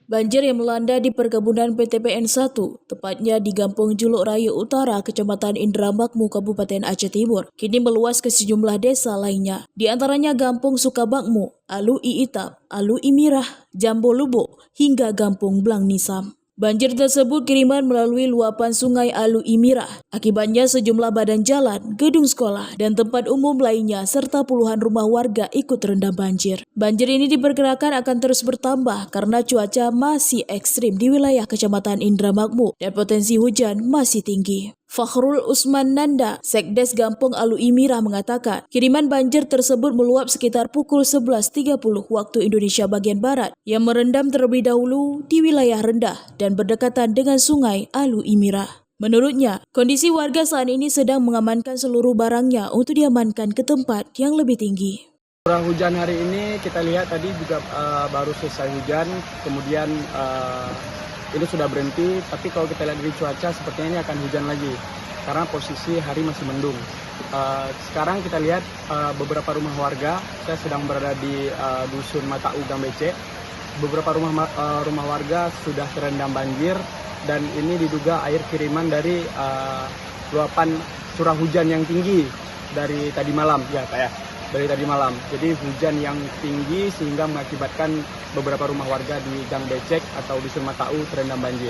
Banjir yang melanda di perkebunan PTPN 1, tepatnya di Gampong Juluk Raya Utara, Kecamatan Indramakmu, Kabupaten Aceh Timur, kini meluas ke sejumlah desa lainnya. Di antaranya Gampong Sukabakmu, Alu Iitap, Alu Imirah, Jambo Lubuk, hingga Gampong Blang Nisam. Banjir tersebut kiriman melalui luapan sungai Alu Imirah. Akibatnya sejumlah badan jalan, gedung sekolah, dan tempat umum lainnya serta puluhan rumah warga ikut terendam banjir. Banjir ini diperkirakan akan terus bertambah karena cuaca masih ekstrim di wilayah Kecamatan Indramakmu dan potensi hujan masih tinggi. Fakhrul Usman Nanda, Sekdes Gampong Alu Imirah mengatakan, kiriman banjir tersebut meluap sekitar pukul 11.30 waktu Indonesia bagian Barat yang merendam terlebih dahulu di wilayah rendah dan berdekatan dengan sungai Alu Imirah. Menurutnya, kondisi warga saat ini sedang mengamankan seluruh barangnya untuk diamankan ke tempat yang lebih tinggi. Curah hujan hari ini kita lihat tadi juga baru selesai hujan, kemudian ini sudah berhenti, tapi kalau kita lihat dari cuaca sepertinya ini akan hujan lagi karena posisi hari masih mendung. Sekarang kita lihat beberapa rumah warga, saya sedang berada di dusun Matau Gang Becek. Beberapa rumah warga sudah terendam banjir dan ini diduga air kiriman dari luapan curah hujan yang tinggi dari tadi malam, ya Pak ya. Dari tadi malam. Jadi hujan yang tinggi sehingga mengakibatkan beberapa rumah warga di Gang Becek atau Dusun Matau terendam banjir.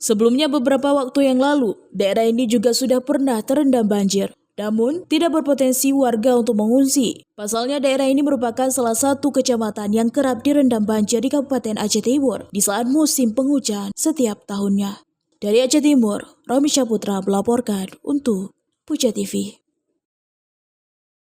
Sebelumnya beberapa waktu yang lalu, daerah ini juga sudah pernah terendam banjir. Namun, tidak berpotensi warga untuk mengungsi. Pasalnya daerah ini merupakan salah satu kecamatan yang kerap direndam banjir di Kabupaten Aceh Timur di saat musim penghujan setiap tahunnya. Dari Aceh Timur, Romi Syaputra melaporkan untuk Puja TV.